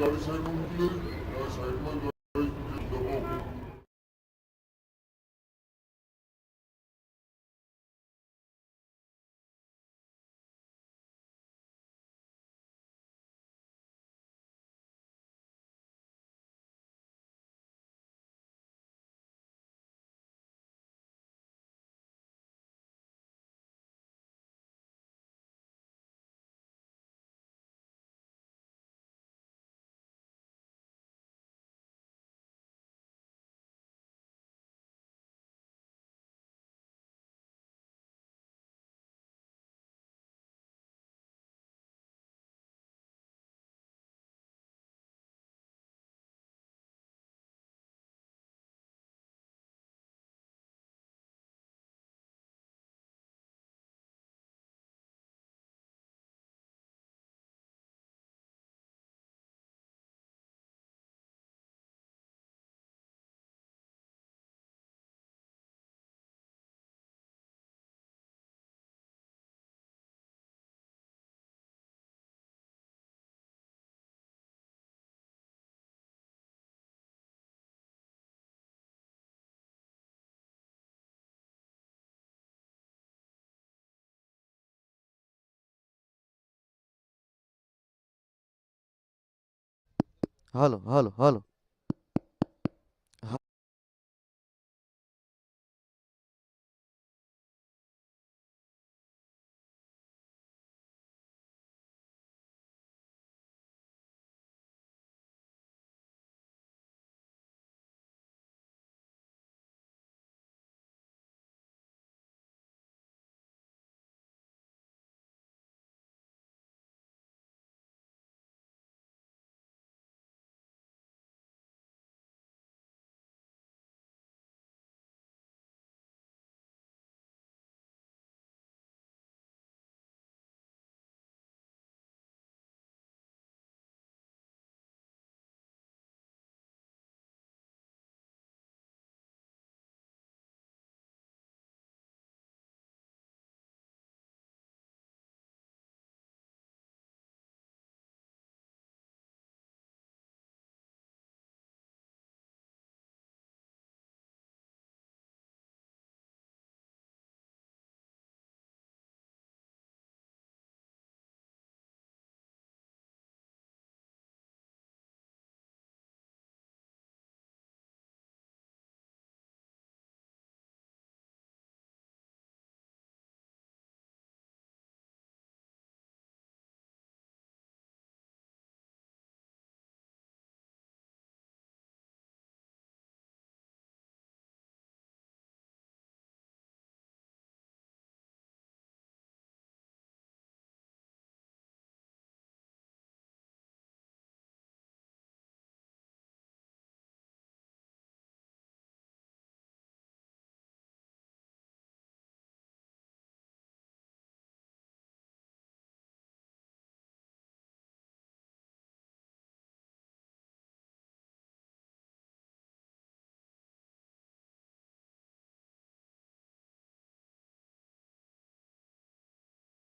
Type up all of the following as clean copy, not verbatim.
गाड़ी साइड में निकले, साइड में गाड़ी दबाओ। Hello hello hello.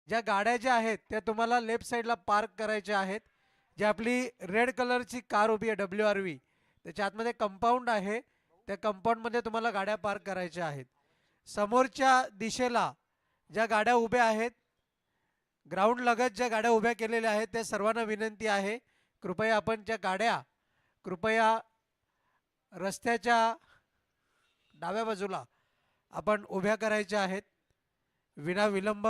ज्या गाड्या ज्या आहेत त्या तुम्हाला लेफ्ट साईडला पार्क करायच्या आहेत. जी आपली रेड कलरची कार उभी आहे WRV, त्याच्या आतमध्ये कंपाऊंड आहे. त्या कंपाऊंडमध्ये तुम्हाला गाड्या पार्क करायच्या आहेत. समोरच्या दिशेला ज्या गाड्या उभ्या आहेत, ग्राउंड लगत ज्या गाड्या उभ्या केलेल्या आहेत, त्या सर्वांना विनंती आहे कृपया आपण ज्या गाड्या कृपया रस्त्याच्या डाव्या बाजूला आपण उभ्या करायच्या आहेत विना विलंब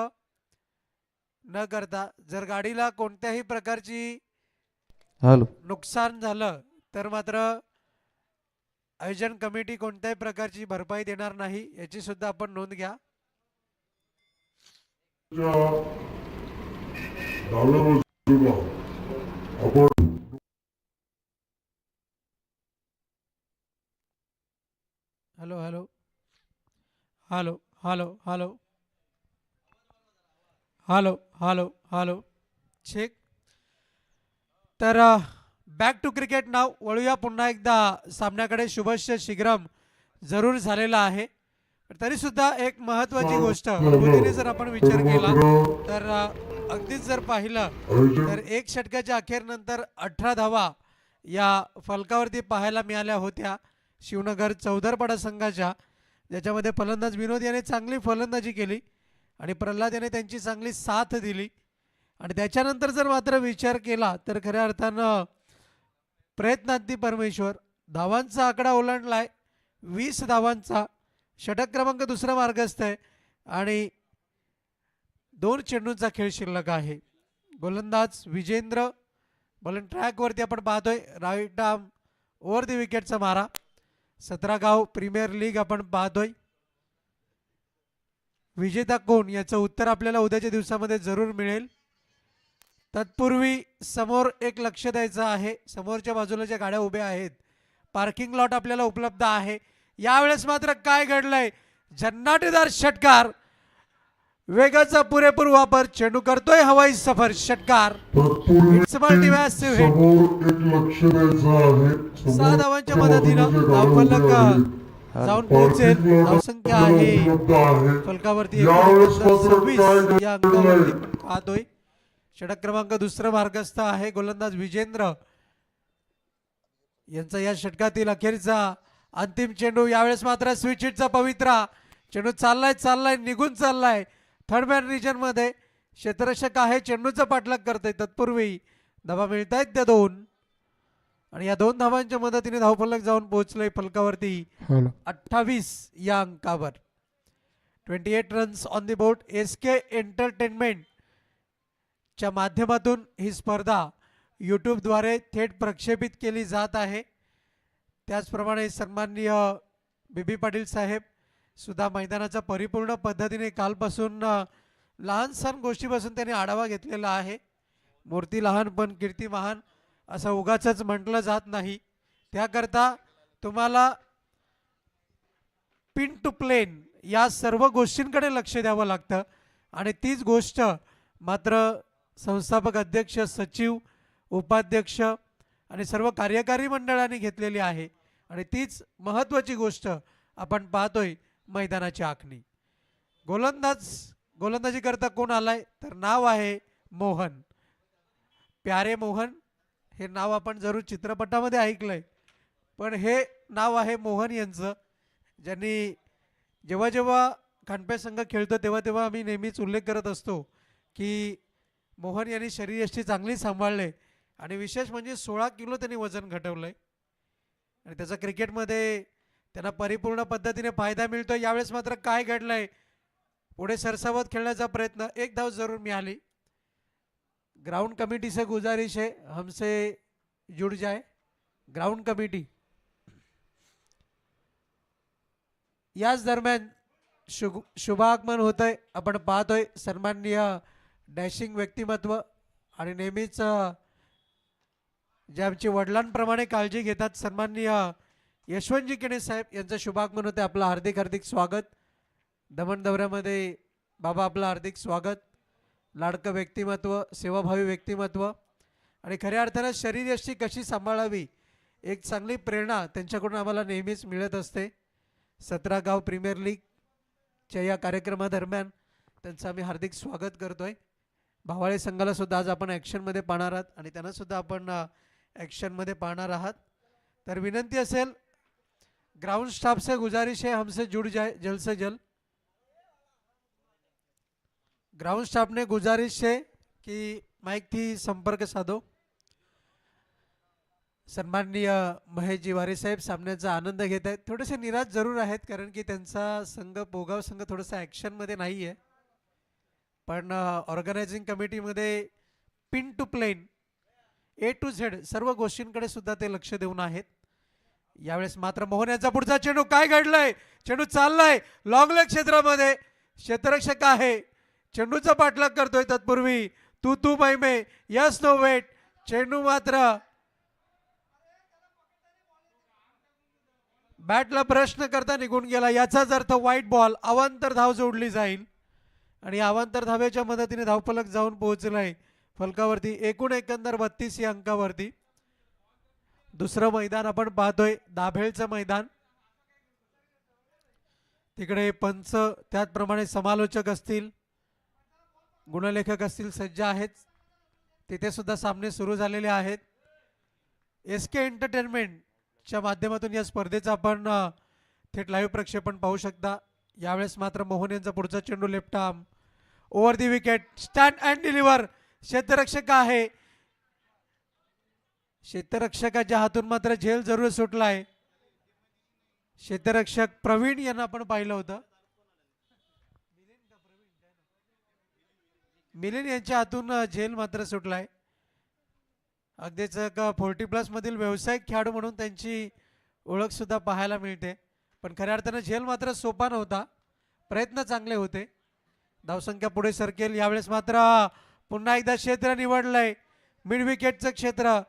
न करता. जर गाडीला कोणत्याही प्रकारची हॅलो नुकसान झालं तर मात्र आयोजन कमिटी कोणत्याही प्रकारची भरपाई देणार नाही, याची सुद्धा आपण नोंद घ्या. डाव्या बाजूला आपण hello hello hello hello hello hello hello hello check. तर बॅक टू क्रिकेट नाव वळूया पुन्हा एकदा सामन्याकडे. शुभस्य शीघ्रम जरूर झालेला आहे. तरी सुद्धा एक महत्वाची गोष्ट बुद्धीने जर आपण विचार केला तर अगदीच जर पाहिलं तर एक षटकाच्या अखेरनंतर 18 धावा या फलकावरती पाहायला मिळाल्या होत्या शिवनगर चौदरपाडा संघाच्या, ज्याच्यामध्ये फलंदाज विनोद याने चांगली फलंदाजी केली आणि प्रल्हाद याने त्यांची चांगली साथ दिली. आणि त्याच्यानंतर जर मात्र विचार केला तर खऱ्या अर्थानं प्रयत्नांती परमेश्वर धावांचा आकडा ओलांडलाय 20 धावांचा. षटक क्रमांक दुसरा मार्गस्थ आहे आणि 2 चेंडूंचा खेळ शिल्लक आहे. गोलंदाज विजेंद्र बॉलिंग ट्रॅकवरती आपण पाहतोय राईट आर्म ओव्हर दी विकेटचा मारा. 17 गाव प्रीमियर लीग आपण पाहतोय. विजेता कोण याचं उत्तर आपल्याला उद्याच्या दिवसामध्ये जरूर मिळेल. तत्पूर्वी समोर एक लक्ष द्यायचं आहे. समोरच्या बाजूला ज्या गाड्या उभ्या आहेत पार्किंग लॉट आपल्याला उपलब्ध आहे. यावेळेस मात्र काय घडलंय, झन्नाटीदार षटकार, वेगाचा पुरेपूर वापर, चेंडू करतोय हवाई सफर, षटकार. It's multi-massive hit. समोर एक लक्ष द्यायचं आहे. 6 धावांच्या मदतीनं धावफलक जाऊन पोहोचेल. धावसंख्या आहे फलकावरती 26 या अंकावरती पाहतोय. षटक क्रमांक दुसरा मार्गस्थ आहे. गोलंदाज विजेंद्र यांचा या षटकातील अखेरचा अंतिम चेंडू. यावेळेस मात्र स्विच हिटचा पवित्रा चेंडू चाललाय निघून चाललाय थर्ड मॅन रिजन मध्ये. क्षेत्ररक्षक आहे, चेंडूचा पाठलाग करतोय. तत्पूर्वी धावा मिळत आहेत त्या 2 आणि या 2 धावांच्या मदतीने धावफलक जाऊन पोहोचलंय फलकावरती 28 या अंकावर. 28 runs on the board. SK entertainment च्या माध्यमातून ही स्पर्धा यूट्यूबद्वारे थेट प्रक्षेपित केली जात आहे. त्याचप्रमाणे सन्माननीय बीबी पाटील साहेब सुद्धा मैदानाचा परिपूर्ण पद्धतीने कालपासून लहान सहान गोष्टीपासून त्यांनी आढावा घेतलेला आहे. मूर्ती लहान पण कीर्ती महान असं उगाचच म्हटलं जात नाही. त्याकरता तुम्हाला पिन टू प्लेन या सर्व गोष्टींकडे लक्ष द्यावं लागतं आणि तीच गोष्ट मात्र संस्थापक अध्यक्ष, सचिव, उपाध्यक्ष आणि सर्व कार्यकारी मंडळाने घेतलेली आहे आणि तीच महत्त्वाची गोष्ट आपण पाहतोय मैदानाची आखणी. गोलंदाजी करता कोण आलाय तर नाव आहे मोहन. प्यारे मोहन हे नाव आपण जरूर चित्रपटामध्ये ऐकलंय, पण हे नाव आहे मोहन यांचं, ज्यांनी जेव्हा जेव्हा खांडपे संघ खेळतो तेव्हा तेव्हा आम्ही नेहमीच उल्लेख करत असतो की मोहन यांनी शरीरयष्टी चांगली सांभाळले आणि विशेष म्हणजे 16 किलो त्यांनी वजन घटवलंय आणि त्याचा क्रिकेटमध्ये त्यांना परिपूर्ण पद्धतीने फायदा मिळतो. यावेळेस मात्र काय घडलंय, पुढे सरसावत खेळण्याचा प्रयत्न, 1 धाव जरूर मिळाली. ग्राउंड कमिटी से गुजारिश है हमसे जुड़ जाए. Ground committee. याच दरम्यान शुभागमन होतंय. आपण पाहतोय सन्माननीय डॅशिंग व्यक्तिमत्व आणि नेहमीच जे आमची वडिलांप्रमाणे काळजी घेतात सन्माननीय यशवंतजी केणे साहेब यांचं शुभागमन होते. आपलं हार्दिक हार्दिक स्वागत. दमण दौऱ्यामध्ये बाबा आपलं हार्दिक स्वागत. लाडकं व्यक्तिमत्व, सेवाभावी व्यक्तिमत्व आणि खऱ्या अर्थानं शरीरयष्टी कशी सांभाळावी एक चांगली प्रेरणा त्यांच्याकडून आम्हाला नेहमीच मिळत असते. 17 गाव प्रीमियर लीगच्या या कार्यक्रमादरम्यान त्यांचं आम्ही हार्दिक स्वागत करतोय. भावाळे संघाला सुद्धा आज आपण ॲक्शनमध्ये पाहणार आहात आणि त्यांना सुद्धा आपण ॲक्शनमध्ये पाहणार आहात. तर विनंती असेल ग्राउंड स्टाफ से गुजारिश है हमसे जुड़ जाए जल्द से जल्द. ग्राउंड स्टाफने गुजारिश છે કે માઇકથી સંપર્ક સાધો. सन्माननीय महेशजी वारे साहेब सामन्याचा आनंद घेत आहेत. थोडेसे निराश जरूर आहेत कारण की त्यांचा संघ पोगाव संघ थोडासा ॲक्शनमध्ये नाही आहे. पण ऑर्गनायझिंग कमिटीमध्ये पिन टू प्लेन ए टू झेड सर्व गोष्टींकडे सुद्धा ते लक्ष देऊन आहेत. यावेळेस मात्र मोहन यांचा पुढचा चेंडू काय घडलाय. चेंडू चाललाय लॉंग लेग क्षेत्रामध्ये. क्षेत्ररक्षक आहे चेंडूचा पाठलाग करतोय. तत्पूर्वी तू मैमे यस नो वेट. चेंडू मात्र बॅटला प्रश्न करता निघून गेला. याचाच अर्थ वाईट बॉल. अवांतर धाव जोडली जाईल आणि अवांतर धावेच्या मदतीने धावफलक जाऊन पोहोचलाय फलकावरती. एकूण एकंदर 32 या अंकावरती. दुसरं मैदान आपण पाहतोय दाभेळचं मैदान. तिकडे पंच त्याचप्रमाणे समालोचक असतील गुणलेखक असतील सज्ज आहेत. तिथे सुद्धा सामने सुरू झालेले आहेत. SK एंटरटेनमेंटच्या माध्यमातून या स्पर्धेचं आपण थेट लाईव्ह प्रक्षेपण पाहू शकता. यावेळेस मात्र मोहन यांचा पुढचा चेंडू left arm over the wicket. Stand and deliver. क्षेत्ररक्षक आहे. क्षेत्ररक्षकाच्या हातून मात्र झेल जरूर सुटलाय. क्षेत्ररक्षक प्रवीण यांना आपण पाहिलं होतं. मिलिंद यांच्या हातून झेल मात्र सुटलाय. अगदीच 40+ मधील व्यावसायिक खेळाडू म्हणून त्यांची ओळख सुद्धा पाहायला मिळते. पण खऱ्या अर्थानं झेल मात्र सोपा नव्हता. प्रयत्न चांगले होते. धावसंख्या पुढे सरकेल. यावेळेस मात्र पुन्हा एकदा क्षेत्र निवडलंय मिड विकेटचं क्षेत्र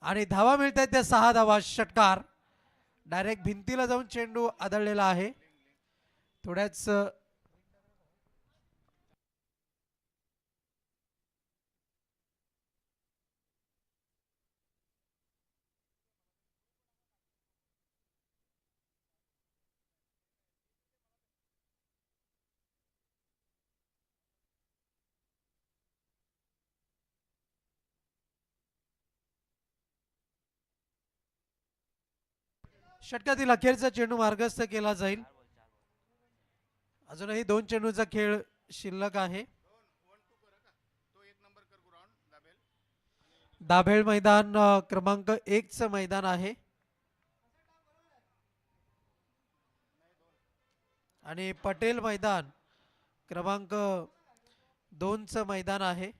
आणि धावा मिळत आहेत त्या 6 धावा. षटकार डायरेक्ट भिंतीला जाऊन चेंडू आदळलेला आहे. थोड्याच षटकातील अखेरचा चेंडू मार्गस्थ केला जाईल. अजूनही 2 चेंडूचा खेळ शिल्लक आहे. दाभेळ मैदान क्रमांक 1चं मैदान आहे आणि पटेल मैदान क्रमांक 2चं मैदान आहे.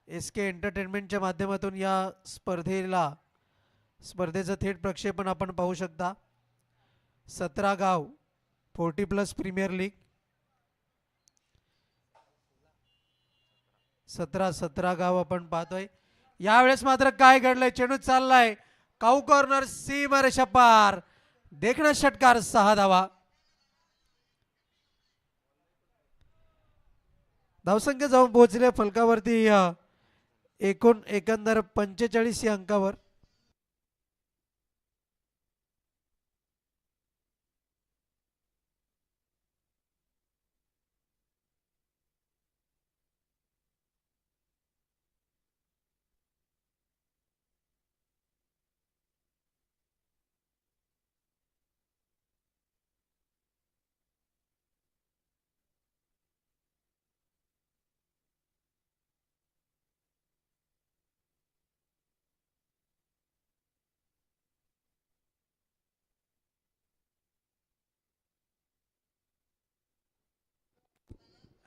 SK एंटरटेनमेंटच्या माध्यमातून या स्पर्धेचं थेट प्रक्षेपण आपण पाहू शकता. 17 गाव 40+ प्रीमियर लीग. 17 गाव आपण पाहतोय. यावेळेस मात्र काय घडलंय. चेंडू चाललाय काऊ कॉर्नर सीमारेषा पार. देखणा षटकार 6 धावा. धावसंख्या जाऊन पोहोचले फलकावरती एकूण एकंदर 45 या अंकावर.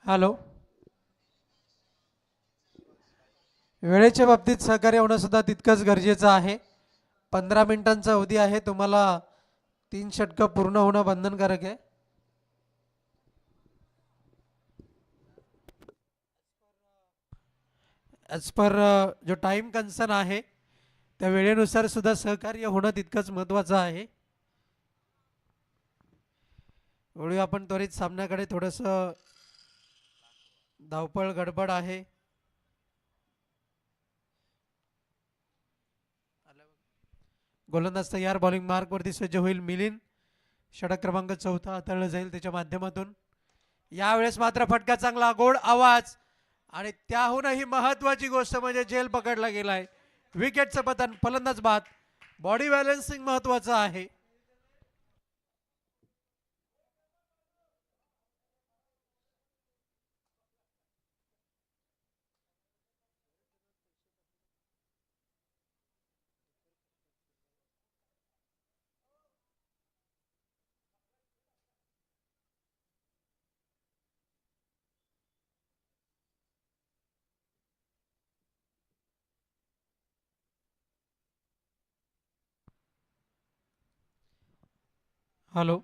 हॅलो. वेळेच्या बाबतीत सहकार्य होणं सुद्धा तितकंच गरजेचं आहे. 15 मिनिटांचा अवधी आहे. तुम्हाला 3 षटकं पूर्ण होणं बंधनकारक आहे. ॲज पर जो टाइम कन्सर्न आहे त्या वेळेनुसार सुद्धा सहकार्य होणं तितकंच महत्त्वाचं आहे. वळूया आपण त्वरित सामन्याकडे. थोडंसं धावपळ गडबड आहे. गोलंदाज तयार. बॉलिंग मार्क वरती सज्ज होईल मिलिंद. षटक क्रमांक 4 हाताळलं जाईल त्याच्या माध्यमातून. यावेळेस मात्र फटका चांगला गोड आवाज आणि त्याहूनही महत्वाची गोष्ट म्हणजे झेल पकडला गेलाय. विकेटचं पतन. फलंदाज बाद. बॉडी बॅलन्सिंग महत्वाचं आहे. हॅलो.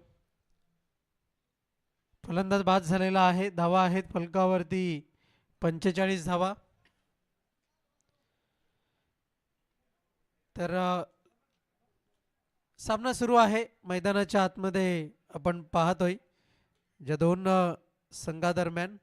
फलंदाज बाद झालेला आहे. धावा आहेत फलकावरती 45 धावा. तर सामना सुरू आहे. मैदानाच्या आतमध्ये आपण पाहतोय ज्या दोन संघादरम्यान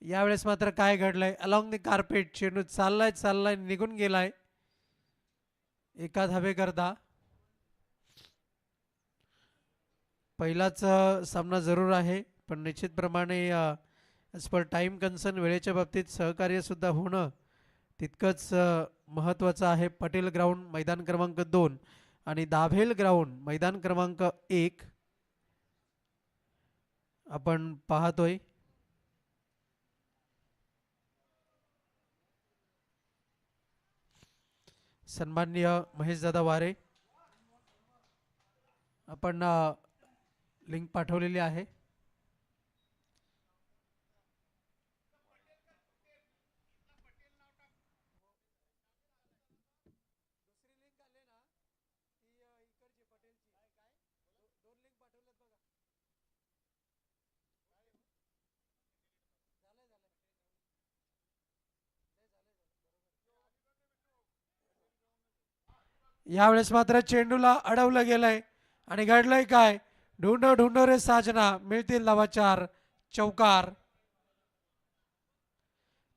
यावेळेस मात्र काय घडलंय, अलॉंग द कार्पेट चेंडू चाललाय निघून गेलाय एका धावेकरता. पहिलाच सामना जरूर आहे पण निश्चितप्रमाणे ॲज पर टाईम कन्सर्न वेळेच्या बाबतीत सहकार्य सुद्धा होणं तितकंच महत्त्वाचं आहे. पटेल ग्राउंड मैदान क्रमांक 2 आणि दाभेल ग्राउंड मैदान क्रमांक 1 आपण पाहतोय. सन्माननीय महेशदादा वारे आपण लिंक पाठवलेली आहे. यावेळेस मात्र चेंडूला अडवलं गेलंय आणि घडलंय काय, ढूंढो रे साजना, मिळतील धावा 4, चौकार.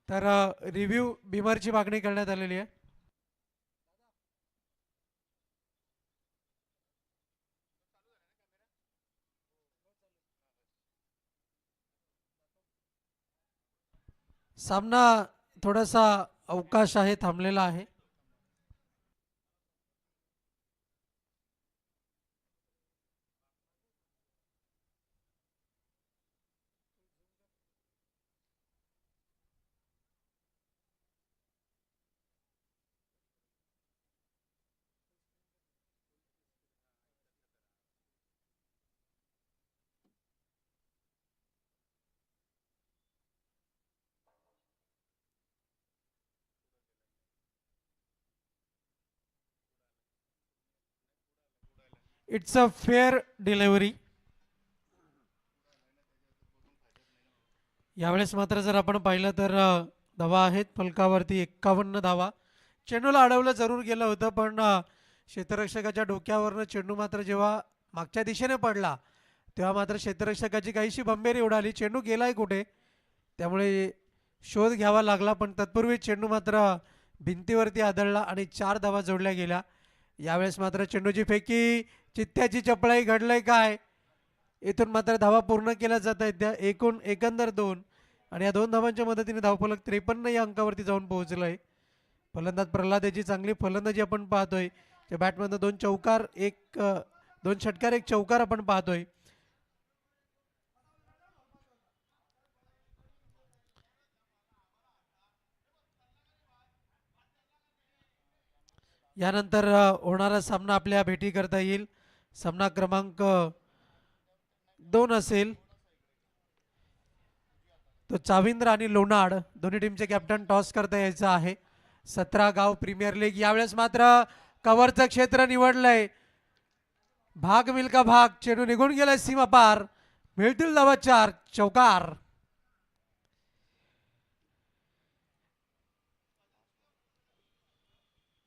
तर रिव्ह्यू बिमरची मागणी करण्यात आलेली आहे. सामना थोडासा अवकाश आहे, थांबलेला आहे. It's a fair delivery. यावेळेस मात्र जर आपण पाहिलं तर धावा आहेत फलकावरती 51 धावा. चेंडूला अडवलं जरूर गेलं होतं पण क्षेत्ररक्षकाच्या डोक्यावरनं चेंडू मात्र जेव्हा मागच्या दिशेने पडला तेव्हा मात्र क्षेत्ररक्षकाची काहीशी भंबेरी उडाली. चेंडू गेलाय कुठे त्यामुळे शोध घ्यावा लागला पण तत्पूर्वी चेंडू मात्र भिंतीवरती आदळला आणि 4 धावा जोडल्या गेल्या. यावेळेस मात्र चेंडूची फेकी, चित्त्याची चपळाई, घडलंय काय, इथून मात्र धावा पूर्ण केल्या जात आहेत. त्या एकंदर 2 आणि या 2 धावांच्या मदतीने धावफलक 53 या अंकावरती जाऊन पोहोचलंय. फलंदाज प्रल्हाद याची चांगली फलंदाजी आपण पाहतोय. त्या बॅटमधनं 2 चौकार 2 षटकार 1 चौकार आपण पाहतोय. यानंतर होणारा सामना आपल्या भेटी करता येईल. सामना क्रमांक 2 असेल तो चाविंद्र आणि लोणाड दोन्ही टीमचे कॅप्टन टॉस करता यायचा आहे. 17 गाव प्रीमियर लीग. यावेळेस मात्र कव्हरचं क्षेत्र निवडलंय. भाग मिल्का भाग, चेंडू निघून गेलाय सीमा पार, मिळतील धावा 4, चौकार.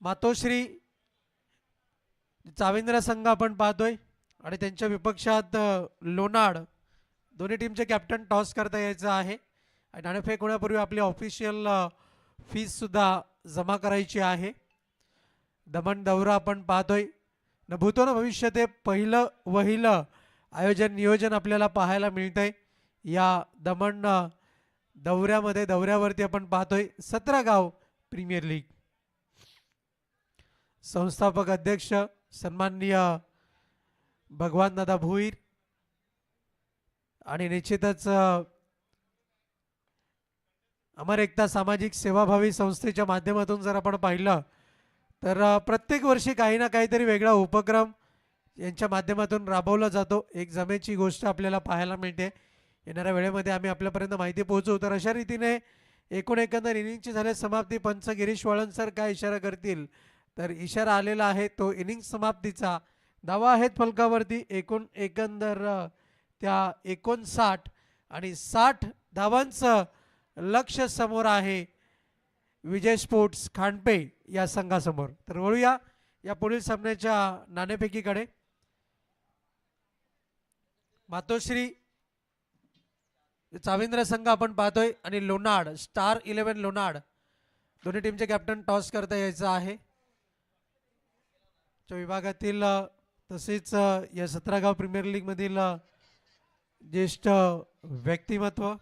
मातोश्री चाविंद्र संघ आपण पाहतोय आणि त्यांच्या विपक्षात लोणाड दोन्ही टीमचे कॅप्टन टॉस करता यायचं आहे. आणि नाणेफेक होण्यापूर्वी आपली ऑफिशियल फीस सुद्धा जमा करायची आहे. दमण दौरा आपण पाहतोय. न भूतो न भविष्य ते पहिलं वहिलं आयोजन नियोजन आपल्याला पाहायला मिळतंय या दमण दौऱ्यावरती आपण पाहतोय. 17 गाव प्रीमियर लीग. संस्थापक अध्यक्ष सन्माननीय भगवान दादा भोईर आणि निश्चितच अमर एकता सामाजिक सेवाभावी संस्थेच्या माध्यमातून जर आपण पाहिलं तर प्रत्येक वर्षी काही ना काहीतरी वेगळा उपक्रम यांच्या माध्यमातून राबवला जातो. एक जमेची गोष्ट आपल्याला पाहायला मिळते. येणाऱ्या वेळेमध्ये आम्ही आपल्यापर्यंत माहिती पोहोचवू. तर अशा रीतीने एकंदर इनिंगची झाले समाप्ती. पंच गिरीश वाळन सर काय इशारा करतील, तर इशारा आलेला आहे तो इनिंग समाप्तीचा. धावा आहेत फलकावरती एकंदर त्या 59 आणि 60 धावांचं लक्ष समोर आहे विजय स्पोर्ट्स खांडपे या संघासमोर. तर वळूया या पुढील सामन्याच्या नाणेफेकीकडे. मातोश्री चाविंद्र संघ आपण पाहतोय आणि लोणाड स्टार 11 लोणाड दोन्ही टीमचे कॅप्टन टॉस करता यायचं आहे. विभागातील तसेच या 17 गाव प्रीमियर लीग मधील ज्येष्ठ व्यक्तिमत्व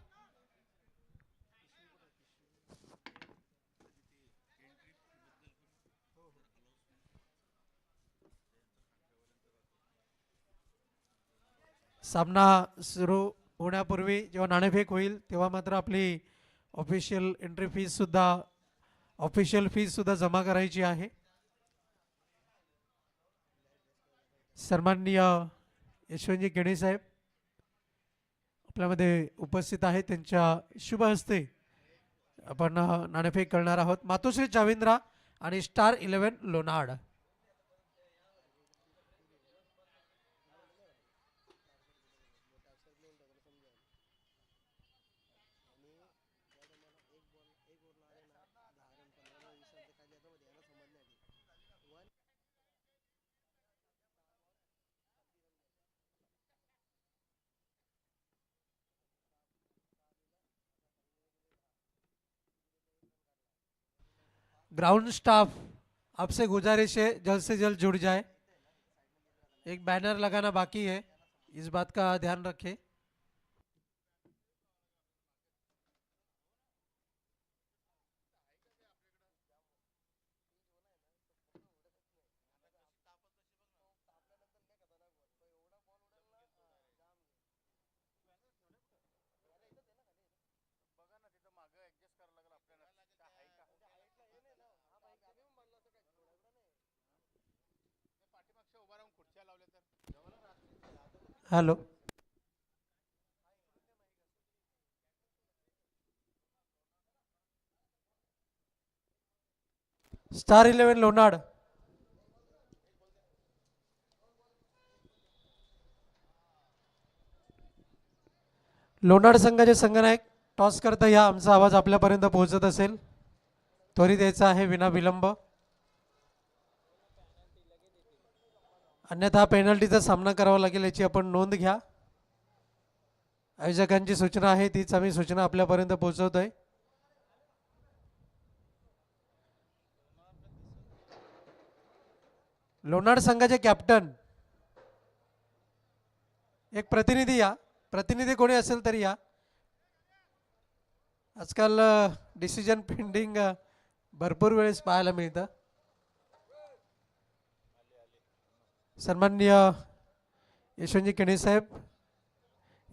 सामना सुरू होण्यापूर्वी जेव्हा नाणेफेक होईल तेव्हा मात्र आपली ऑफिशियल फीज सुद्धा जमा करायची आहे. सन्माननीय यशवंतजी केणे साहेब आपल्यामध्ये उपस्थित आहेत. त्यांच्या शुभ हस्ते आपण नाणेफेक करणार आहोत. मातोश्री चाविंद्रा आणि स्टार 11 लोणाड. ग्राउंड स्टाफ आपसे गुजारिश है जल्द से जल्द जुड़ जाए. एक बैनर लगाना बाकी है, इस बात का ध्यान रखें. Hello star 11 लोणाड. लोणाड संघाचे संघनायक टॉस करता या. आमचा आवाज आपल्यापर्यंत पोहोचत असेल त्वरित यायचा आहे विना विलंब, अन्यथा पेनल्टीचा सामना करावा लागेल याची आपण नोंद घ्या. आयोजकांची सूचना आहे तीच आम्ही सूचना आपल्यापर्यंत पोहोचवतोय. लोणाड संघाचे कॅप्टन एक प्रतिनिधी या. प्रतिनिधी कोणी असेल तरी या. आजकाल डिसिजन पेंडिंग भरपूर वेळेस पाहायला मिळतं. सन्माननीय यशवंतजी केणे साहेब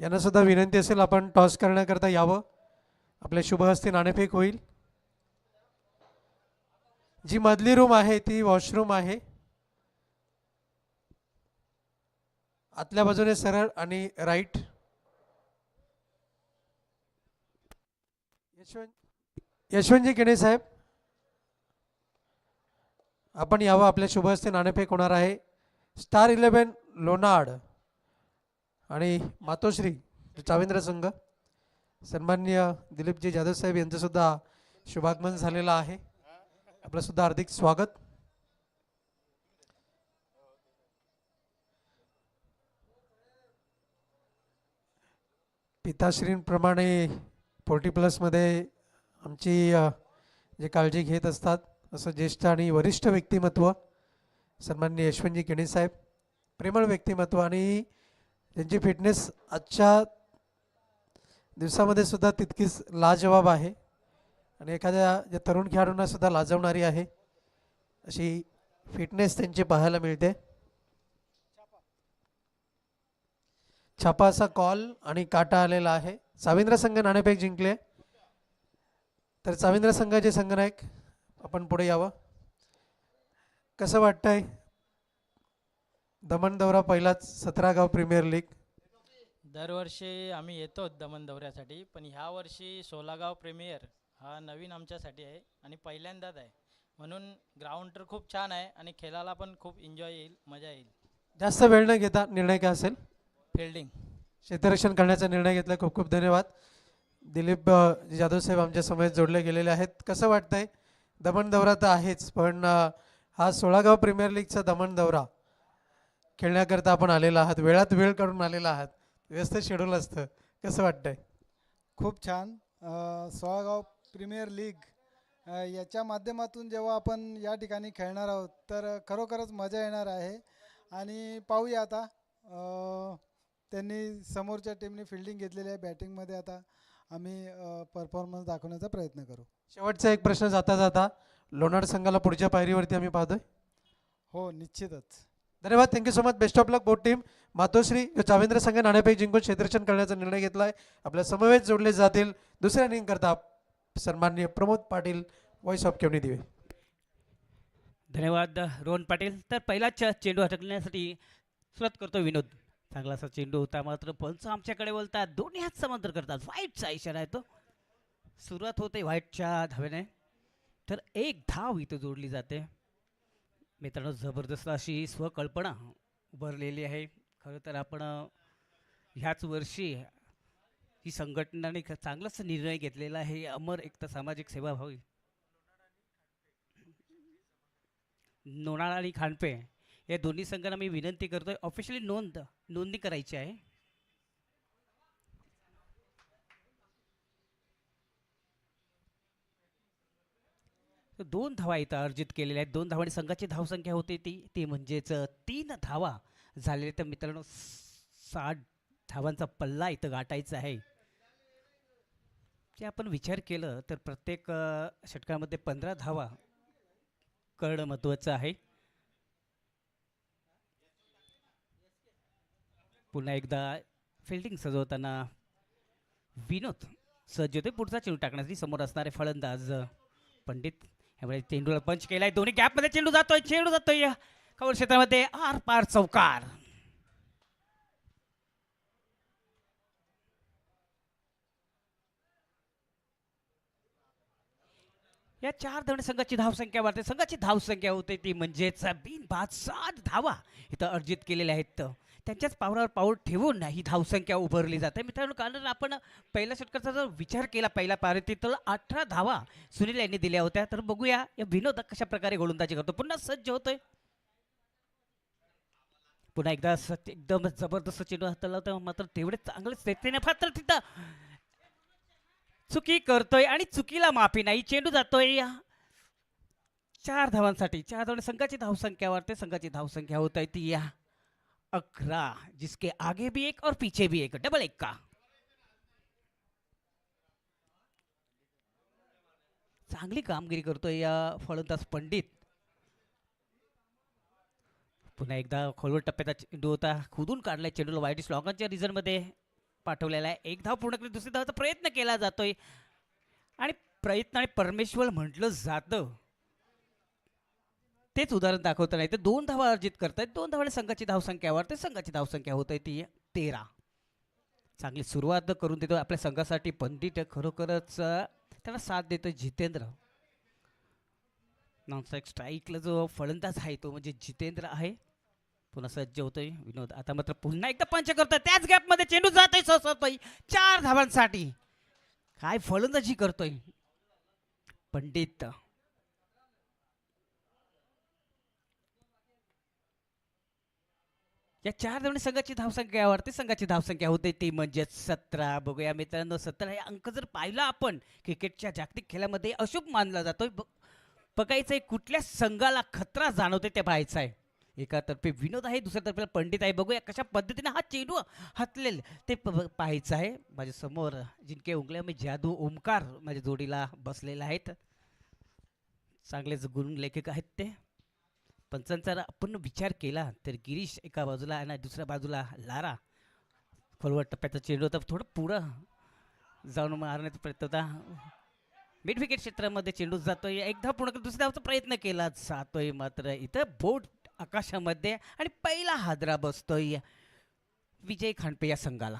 यांना सुद्धा विनंती असेल आपण टॉस करण्याकरता यावं. आपल्या शुभ हस्ते नाणेफेक होईल. जी मधली रूम आहे ती वॉशरूम आहे. आतल्या बाजूने सरळ आणि राईट. यशवंतजी केणे साहेब आपण यावं. आपल्या शुभ हस्ते नाणेफेक होणार आहे. स्टार 11 लोणाड आणि मातोश्री चाविंद्र संघ. सन्माननीय दिलीपजी जाधव साहेब यांचं सुद्धा शुभागमन झालेलं आहे. आपलं सुद्धा हार्दिक स्वागत. पिताश्रींप्रमाणे 40+ मध्ये आमची जे काळजी घेत असतात असं ज्येष्ठ आणि वरिष्ठ व्यक्तिमत्व सन्माननीय यशवंतजी केणे साहेब. प्रेमळ व्यक्तिमत्व आणि त्यांची फिटनेस आजच्या दिवसामध्ये सुद्धा तितकीच लाजवाब आहे आणि एखाद्या ज्या तरुण खेळाडूंना सुद्धा लाजवणारी आहे अशी फिटनेस त्यांची पाहायला मिळते. छापा असा कॉल आणि काटा आलेला आहे. चाविंद्र संघ नाणेफेक जिंकले. तर चाविंद्र संघाचे संघनायक आपण पुढे यावं. कसं वाटतंय दमण दौरा पहिलाच 17 गाव प्रीमियर लीग. दरवर्षी आम्ही येतो दमण दौऱ्यासाठी, पण ह्या वर्षी सोलागाव प्रीमियर हा नवीन आमच्यासाठी आहे आणि पहिल्यांदाच आहे, म्हणून ग्राउंड तर खूप छान आहे आणि खेळायला पण खूप एन्जॉय येईल, मजा येईल. जास्त वेळ न घेता निर्णय काय असेल? फिल्डिंग. क्षेत्ररक्षण करण्याचा निर्णय घेतला. खूप खूप धन्यवाद. दिलीप जाधव साहेब आमच्या समोर जोडले गेलेले आहेत. कसं वाटतंय? दमण दौरा तर आहेच, पण हा 16 गाव प्रीमियर लीगचा दमण दौरा खेळण्याकरता आपण आलेला आहात, वेळात वेळ काढून आलेला आहात, व्यस्त शेड्यूल असतं, कसं वाटतंय? खूप छान. सोळागाव प्रीमियर लीग याच्या माध्यमातून जेव्हा आपण या ठिकाणी खेळणार आहोत तर खरोखरच मजा येणार आहे. आणि पाहूया आता त्यांनी समोरच्या टीमने फिल्डिंग घेतलेली आहे, बॅटिंगमध्ये आता आम्ही परफॉर्मन्स दाखवण्याचा प्रयत्न करू. शेवटचा एक प्रश्न जाता जाता, लोणार संघाला पुढच्या पायरीवरती आम्ही पाहतोय. हो, निश्चितच. धन्यवाद. Thank you so much. Best of luck boat team. Matoshri Chavendra संघ नाणेफेक जिंकून क्षेत्ररक्षण करण्याचा निर्णय घेतला आहे. आपल्या समवेत जोडले जातील दुसऱ्या इनिंग करता सन्माननीय प्रमोद पाटील, व्हॉइस ऑफ केवणी दिवे. धन्यवाद रोहन पाटील. तर पहिलाच चेंडू अटकण्यासाठी सुरुवात करतो विनोद. चांगला असा चेंडू होता, मात्र पंच आमच्याकडे बोलतात दोन्ही हात समांतर करतात. व्हाईटचा इशारा आहे तो. सुरुवात होते व्हाईटच्या धावेने, तर एक धाव इथं जोडली जाते. मित्रांनो, जबरदस्त अशी स्वकल्पना उभारलेली आहे. खरं तर आपण ह्याच वर्षी ही संघटनाने चांगलाच निर्णय घेतलेला आहे. अमर एकता सामाजिक सेवाभावी लोणाळा आणि खांडपे या दोन्ही संघांना मी विनंती करतोय, ऑफिशियली नोंदणी करायची आहे. दोन धावा इथं अर्जित केलेल्या आहेत. 2 धावांनी संघाची धावसंख्या होते ती म्हणजेच 3 धावा झालेल्या. तर मित्रांनो, 60 धावांचा पल्ला इथं गाठायचा आहे. जे आपण विचार केलं तर प्रत्येक षटकामध्ये 15 धावा करणं महत्त्वाचं आहे. पुन्हा एकदा फिल्डिंग सजवताना विनोद सज्ज होते. पुढचा चेंडू टाकण्यासाठी समोर असणारे फलंदाज पंडित. यावेळी चेंडूला पंच केलाय, दोन्ही गॅपमध्ये चेंडू जातोय कव्हर क्षेत्रामध्ये, आर पार चौकार. या 4 धावणे संघाची धावसंख्या वाढते. संघाची धावसंख्या होते ती म्हणजेच बिनबाद 7 धावा इथं अर्जित केलेल्या आहेत. त्यांच्याच पावलावर पाऊल ठेवून ही धावसंख्या उभारली जाते. मित्रांनो, कारण आपण पहिल्या षटकाचा जर विचार केला, पहिला पारितीत तर 18 धावा सुनील यांनी दिल्या होत्या. तर बघूया या विनोद कशा प्रकारे गोलंदाजी करतो. पुन्हा सज्ज होतोय. पुन्हा एकदा एकदम जबरदस्त चेंडू हाताला होता, मात्र तेवढे चांगलेच त्याने मात्र तिथं चुकी करतोय आणि चुकीला माफी नाही. चेंडू जातोय 4 धावांसाठी. 4 धावांनी संघाची धावसंख्या वाढते. संघाची धावसंख्या होत आहे ती 11, जिसके आगे भी एक और पीछे भी एक, डबल 1 का. चांगली कामगिरी करतोय या फलंदाज पंडित. पुन्हा एकदा खोलवर टप्प्याचा चेंडू होता, खुदून काढलाय चेंडूला वाईट स्लॉगांच्या रिझन मध्ये पाठवलेला आहे. एक धाव पूर्ण केली, दुसरी धावाचा प्रयत्न केला जातोय आणि प्रयत्न आणि परमेश्वर म्हटलं जातं तेच उदाहरण दाखवतं. नाही तर 2 धावा अर्जित करतायत. 2 धावाने संघाची धावसंख्या वाढते. संघाची धावसंख्या होत आहे ती 13. चांगली सुरुवात करून देतो आपल्या संघासाठी पंडित. खरोखरच त्याला साथ देतो जितेंद्र. नॉनस्ट्राईक स्ट्राईकला जो फलंदाज आहे तो म्हणजे जितेंद्र आहे. पुन्हा सज्ज होतोय विनोद. आता मात्र पुन्हा एकदा पंच करतोय, त्याच गॅपमध्ये चेंडू जातोय, ससतोय 4 धावांसाठी. काय फलंदाजी करतोय पंडित. या 4 धावांनी संघाची धावसंख्या वाढते. संघाची धावसंख्या होते ती म्हणजे 17. बघूया मित्रांनो, 17 हे अंक जर पाहिला आपण क्रिकेटच्या जागतिक खेळामध्ये अशुभ मानला जातोय. बघायचंय कुठल्या संघाला खतरा जाणवते ते पाहायचं आहे. एका तर्फे विनोद आहे, दुसऱ्या तर्फे पंडित आहे. बघूया कशा पद्धतीने हा चेंडू हातलेल ते पाहायचं आहे. माझ्या समोर जिनके उंगल्या में जादू ओमकार माझ्या जोडीला बसलेले आहेत. चांगलेच गुण लेखक आहेत ते. पंचांचा आपण विचार केला तर गिरीश एका बाजूला आणि दुसऱ्या बाजूला लारा. खोलवर टप्प्याचा चेंडू होता, थोडं पुढं जाऊन मारण्याचा प्रयत्न होता. मिड विकेट क्षेत्रामध्ये चेंडू जातोय. एक धाव पूर्ण दुसऱ्या धावचा प्रयत्न केला जातोय, मात्र इथं बोट आकाशामध्ये आणि पहिला हादरा बसतोय विजय खांडपे या संघाला.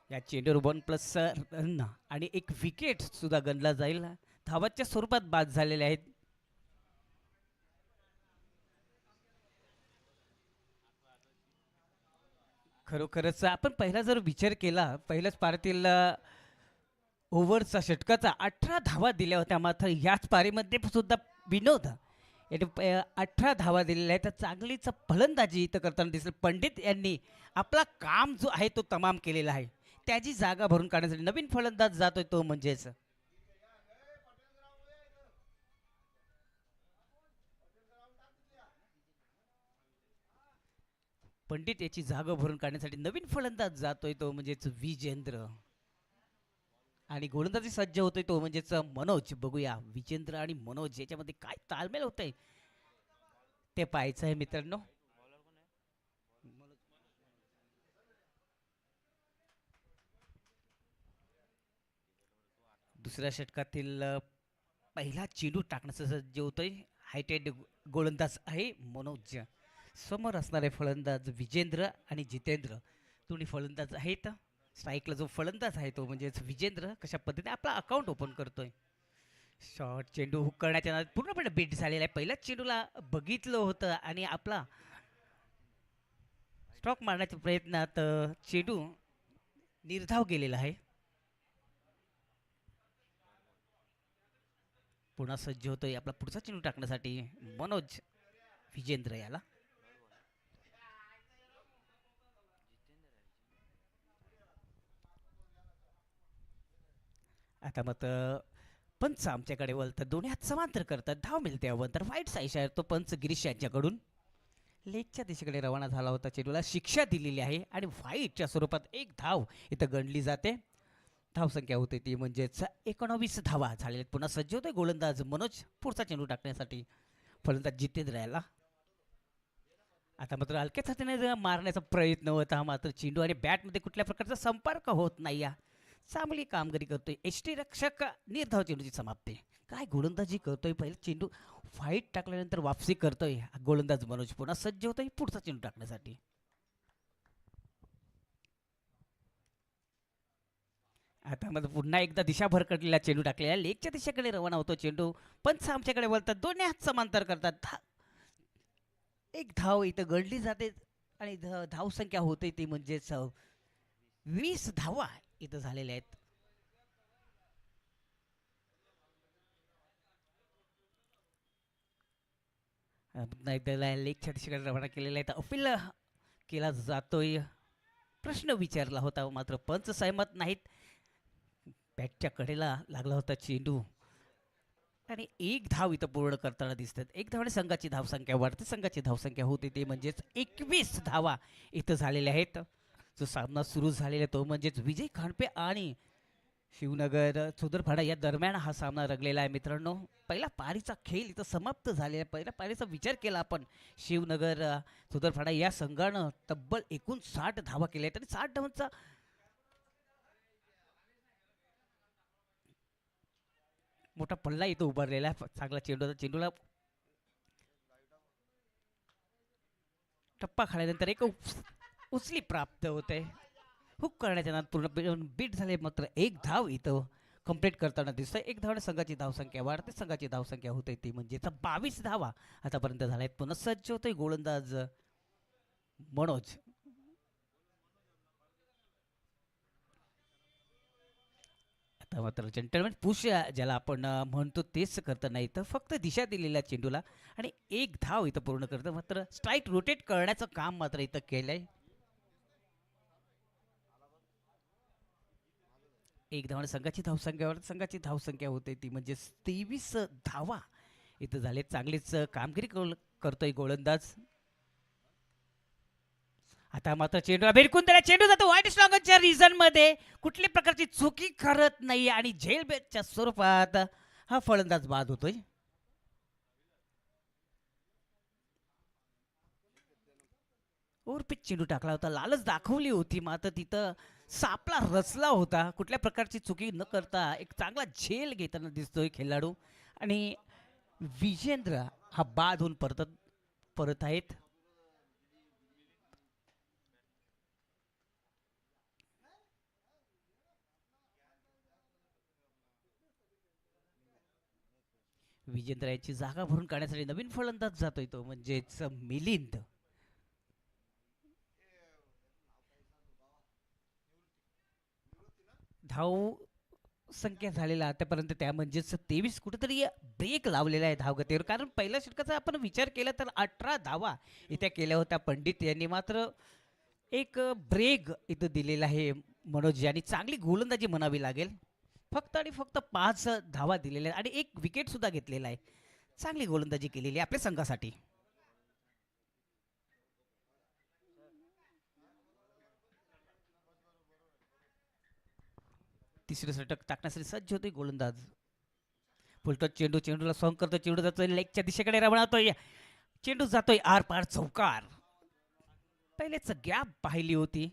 या चेंडूवर 1+ रन आणि एक विकेट सुद्धा गणला जाईल. धावाच्या स्वरूपात बाद झालेले आहेत. खरोखरच आपण पहिला जर विचार केला, पहिल्याच पारीतील ओव्हरचा षटकाचा 18 धावा दिल्या होत्या. मात्र याच पारीमध्ये सुद्धा विनोद याने 18 धावा दिलेल्या आहेत. चांगलीच फलंदाजी इथं करताना दिसेल. पंडित यांनी आपला काम जो आहे तो तमाम केलेला आहे. त्याची जागा भरून काढण्यासाठी नवीन फलंदाज जातोय तो म्हणजेच पंडित याची जागा भरून काढण्यासाठी नवीन फलंदाज जातोय तो म्हणजेच विजेंद्र. आणि गोलंदाजी सज्ज होतोय तो म्हणजेच मनोज. बघूया विजेंद्र आणि मनोज याच्यामध्ये काय ताळमेळ होतंय ते पाहायचं आहे मित्रांनो. दुसऱ्या षटकातील पहिला चेंडू टाकण्याचं सज्ज होतोय. हायटेड गोलंदाज आहे मनोज. समोर असणारे फलंदाज विजेंद्र आणि जितेंद्र दोन्ही फलंदाज आहेत. स्ट्राईकला जो फलंदाज आहे तो म्हणजेच विजेंद्र कशा पद्धतीने आपला अकाउंट ओपन करतोय. शॉर्ट चेंडू हुक करण्याच्या नादात पूर्णपणे बीट झालेला आहे. पहिल्याच चेंडूला बघितलं होतं आणि आपला स्ट्रोक मारण्याच्या प्रयत्नात चेंडू निर्धाव गेलेला आहे. पुन्हा सज्ज होतोय आपला पुढचा चेंडू टाकण्यासाठी मनोज विजेंद्र याला. आता मग पंच आमच्याकडे वळतात. दोन्ही हात समांतर करतात. धाव मिळते अवंतर. वाईट साईश आहे तो पंच गिरीश यांच्याकडून. लेगच्या दिशेकडे रवाना झाला होता. चेंडूला शिक्षा दिलेली आहे आणि व्हाईटच्या स्वरूपात एक धाव इथं गणली जाते. धाव संख्या होते ती म्हणजेच 19 धावा झालेल्या. पुन्हा सज्ज होतोय गोलंदाज मनोज पुढचा चेंडू टाकण्यासाठी फलंदाज जितेंद्र याला. आता मात्र हलक्याच हाताने मारण्याचा प्रयत्न होता. मात्र चेंडू आणि बॅटमध्ये कुठल्या प्रकारचा संपर्क होत नाही. चांगली कामगिरी करतोय एसटी रक्षक. निर्धाव चेंडूची समाप्ती. काय गोलंदाजी करतोय. पहिला चेंडू फाईट टाकल्यानंतर वापसी करतोय गोलंदाज मनोज. पुन्हा सज्ज होतोय पुढचा चेंडू टाकण्यासाठी. आता मग पुन्हा एकदा दिशा भरकटलेला चेंडू टाकलेला. लेगच्या दिशेकडे रवाना होतो चेंडू. पंच आमच्याकडे वळतात. दोन्ही हात समांतर करतात. एक धाव इथं गडली जाते आणि धाव संख्या होते ती म्हणजेच 20 धावा इथं झालेल्या आहेत. पुन्हा एकदा लेगच्या दिशेकडे रवाना केलेला आहे. अपील केला जातोय. प्रश्न विचारला होता मात्र पंच सहमत नाहीत. बॅटच्या कडेला लागला होता चेंडू आणि एक धाव इथं पूर्ण करताना दिसतात. एक धावाने संघाची धावसंख्या वाढते. संघाची धावसंख्या होते ते म्हणजेच 21 धावा इथं झालेल्या आहेत. जो सामना सुरू झालेला तो म्हणजेच विजय खांडपे आणि शिवनगर चुदरफाडा या दरम्यान हा सामना रंगलेला आहे मित्रांनो. पहिला पारीचा खेळ इथं समाप्त झालेला आहे. पहिल्या पारीचा विचार केला आपण शिवनगर चुदरफाडा या संघानं तब्बल 59 धावा केल्या आहेत आणि 60 धावांचा मोठा पल्ला इथं उभारलेला आहे. चांगला चेंडूला टप्पा खाल्यानंतर एक उचली प्राप्त होते. हुक करण्याच्या नाद पूर्ण बीट झाले. मात्र एक धाव इथं कंप्लीट करताना दिसतंय. एक धावाने संघाची धावसंख्या वाढते. संघाची धावसंख्या होते ती म्हणजे 22 धावा आतापर्यंत झाल्या आहेत. पुन्हा सज्ज होतोय गोलंदाज मनोज. आता मात्र जंटलमॅन पुश ज्याला आपण म्हणतो तेच करता नाही तर फक्त दिशा दिलेल्या चेंडूला आणि एक धाव इथं पूर्ण करतं. मात्र स्ट्राईक रोटेट करण्याचं काम मात्र इथं केलंय. एक धावाने संघाची धावसंख्या होते ती म्हणजे 23 धावा इथं झाले. चांगलीच कामगिरी करतोय गोलंदाज. आता मात्र चेंडूला भिरकून त्याला चेंडू जातो वाईट स्लॉगरच्या रिझन मध्ये. कुठल्या प्रकारची चुकी करत नाही आणि झेल बेटच्या स्वरूपात हा फलंदाज बाद होतोय. ओव्हरपिच चेंडू टाकला होता. लालच दाखवली होती मात्र तिथं सापळा रचला होता. कुठल्या प्रकारची चुकी न करता एक चांगला झेल घेताना दिसतोय खेळाडू. आणि विजेंद्र हा बाद होऊन परत आहेत. विजेंद्र यांची जागा भरून काढण्यासाठी नवीन फलंदाज जातोय तो म्हणजेच मिलिंद. धाव संख्या झालेला आतापर्यंत त्या म्हणजेच 23. कुठेतरी ब्रेक लावलेला आहे धावगतीवर, कारण पहिल्या षटकाचा आपण विचार केला तर 18 धावा इथे केल्या होत्या पंडित यांनी. मात्र एक ब्रेक इथं दिलेला आहे मनोज यांनी. चांगली गोलंदाजी म्हणावी लागेल. फक्त आणि फक्त 5 धावा दिलेल्या आहेत आणि एक विकेट सुद्धा घेतलेला आहे. चांगली गोलंदाजी केलेली आहे आपल्या संघासाठी. तिसरे षटक टाकण्यासाठी सज्ज होते गोलंदाज. फुलटॉस चेंडूला सॉंग करतो. चेंडू जातोय लेगच्या दिशेकडे रमणातोय. चेंडू जातोय आर पार चौकार. पहिलेच गॅप पाहिली होती.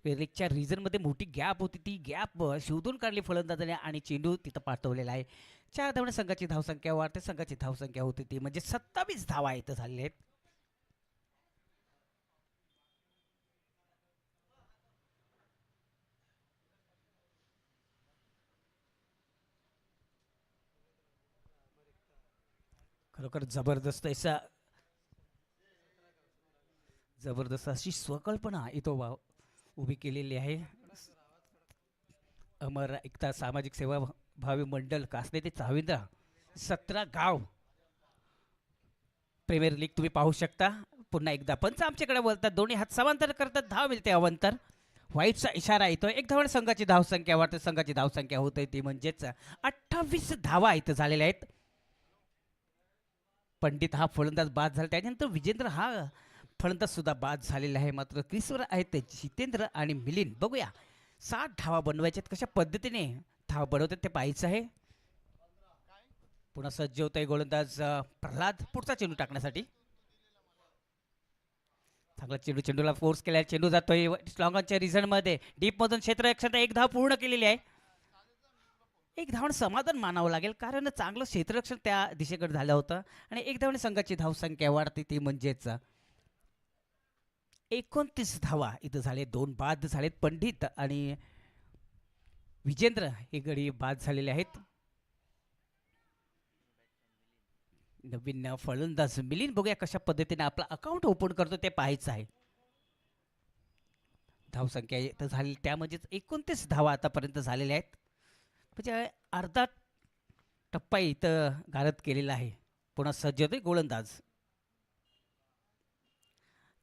लेगच्या रिजन मध्ये मोठी गॅप होती. ती गॅप शोधून काढली फलंदाजाने आणि चेंडू तिथं पाठवलेला आहे. 4 धावणे संघाची धावसंख्या वाढते. संघाची धावसंख्या होती ती म्हणजे 27 धावा इथं झालेल्या आहेत. खरोखर जबरदस्त अशी स्वकल्पना इथं उभी केलेली आहे. अमर एकता सामाजिक सेवा भावी मंडळ कासने ते चाविंद्रा 17 गाव प्रीमियर लीग तुम्ही पाहू शकता. पुन्हा एकदा पंच आमच्याकडे बोलतात. दोन्ही हात समांतर करतात. धाव मिळते अवंतर. व्हाईटचा इशारा येतोय. एक धावण संघाची धावसंख्या वाढते. संघाची धावसंख्या होते ती म्हणजेच 28 धावा इथं झालेल्या आहेत. पंडित हा फलंदाज बाद झाला. त्यानंतर विजेंद्र हा फलंदाज सुद्धा बाद झालेला आहे. मात्र क्रीसवर आहेत ते जितेंद्र आणि मिलिंद. बघूया 60 धावा बनवायच्यात. कशा पद्धतीने धावा बनवतात ते पाहायचं आहे. पुन्हा सज्ज होत आहे गोलंदाज प्रल्हाद पुढचा चेंडू टाकण्यासाठी. चांगला चेंडूला फोर्स केला. चेंडू जातोय स्लॉंगनच्या रिझन मध्ये. डीप मधून क्षेत्ररक्षण एक धाव पूर्ण केलेली आहे. एक धावण समाधान मानावं लागेल, कारण चांगलं क्षेत्ररक्षण त्या दिशेकडे झालं होतं. आणि एक धावणे संघाची धावसंख्या वाढते ती म्हणजेच 29 धावा इथं झाले. 2 बाद झालेत. पंडित आणि विजेंद्र हे गडी बाद झालेले आहेत. नवीन फलंदाज मिलिंद. बघूया कशा पद्धतीने आपला अकाउंट ओपन करतो ते पाहायचं आहे. धावसंख्या इथं झाली त्या म्हणजेच 29 धावा आतापर्यंत झालेल्या आहेत. म्हणजे अर्धा टप्पा इथं गारद केलेला आहे. पुन्हा सज्ज होते गोलंदाज.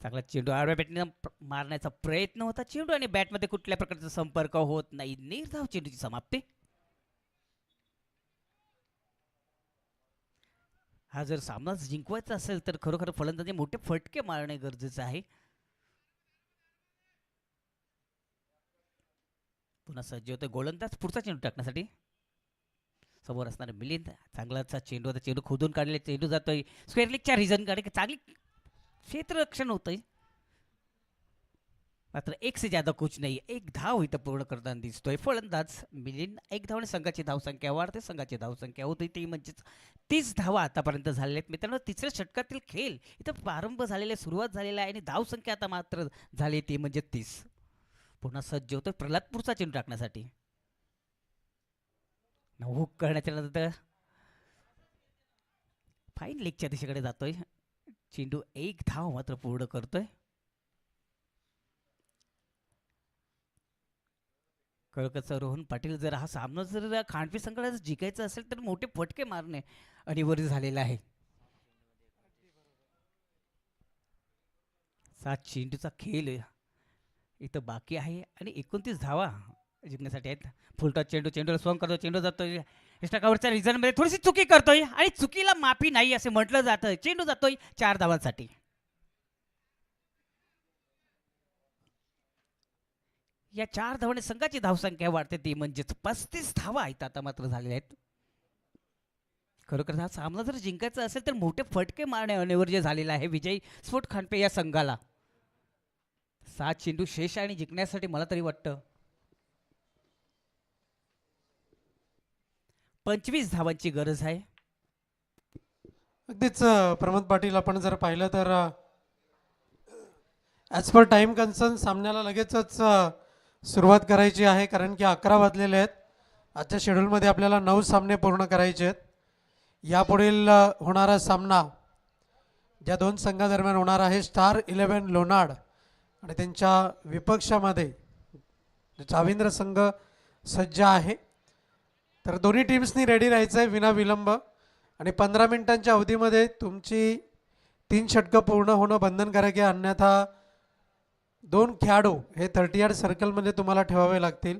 चांगला चेंडू आडव्या बॅटने मारण्याचा प्रयत्न होता. चेंडू आणि बॅटमध्ये कुठल्या प्रकारचा संपर्क होत नाही. निर्धाव चेंडूची समाप्ती. हा जर सामना जिंकवायचा असेल तर खरोखर फलंदाजी मोठे फटके मारणे गरजेचं आहे. पुन्हा सज्ज होते गोलंदाज पुढचा चेंडू टाकण्यासाठी. समोर असणारे मिलिंद. चांगलाचा चेंडू होता. चेंडू खोदून काढले. चेंडू जातोय स्क्वेअर लीगच्या रिझन कडे. चांगली क्षेत्ररक्षण होतंय. मात्र एक से ज्यादा कुछ नाही. एक धाव इथं पूर्ण करताना दिसतोय फलंदाज मिलिंद. एक धावने संघाची धावसंख्या वाढते. संघाची धावसंख्या होती ती म्हणजेच 30 धावा आतापर्यंत झालेल्या आहेत. मित्रांनो तिसऱ्या षटकातील खेळ इथं प्रारंभ झालेला, सुरुवात झालेला आहे आणि धावसंख्या आता मात्र झाली ती म्हणजे 30. पुन्हा सज्ज होतोय प्रल्हाद पुढचा चेंडू टाकण्यासाठी. हुक करण्याच्या नंतर फाईन लेगच्या दिशेकडे जातोय. चेंडू एक धाव मात्र पूर्ण करतोय. कळकचा रोहन पाटील. जर हा सामना जर खांडवी संघाला जिंकायचा असेल तर मोठे फटके मारणे अनिवार्य झालेलं आहे. 7 चेंडूचा खेळ इथं बाकी आहे आणि 29 धावा जिंकण्यासाठी आहेत. फुलटॉस चेंडूला स्वांग करतो. चेंडू जातोय इष्टाकावरच्या रिझन मध्ये. थोडीशी चुकी करतोय आणि चुकीला माफी नाही असे म्हटलं जातं. चेंडू जातोय 4 धावांसाठी. या 4 धावाने संघाची धावसंख्या वाढते ती म्हणजेच 35 धावा आहेत आता मात्र झालेल्या आहेत. खरोखर हा सामना जर जिंकायचा असेल तर मोठे फटके मारणे अनिवार्य झालेला आहे विजयी स्फोट खांडपे या संघाला. 7 चेंडू शेष आहे आणि जिंकण्यासाठी मला तरी वाटतं 25 धावांची गरज आहे. अगदीच प्रमोद पाटील, आपण जर पाहिलं तर ॲज पर टाईम कन्सर्न सामन्याला लगेचच सुरुवात करायची आहे, कारण की 11 वाजलेले आहेत. आजच्या शेड्यूलमध्ये आपल्याला 9 सामने पूर्ण करायचे आहेत. यापुढील होणारा सामना ज्या दोन संघादरम्यान होणार आहे, स्टार 11 लोणाड आणि त्यांच्या विपक्षामध्ये जाविंद्र संघ सज्ज आहे. तर दोन्ही टीम्सनी रेडी राहायचं आहे विना विलंब, आणि 15 मिनिटांच्या अवधीमध्ये तुमची 3 षटकं पूर्ण होणं बंधनकारक आहे, अन्यथा 2 खेळाडू हे 30 यार्ड सर्कलमध्ये तुम्हाला ठेवावे लागतील.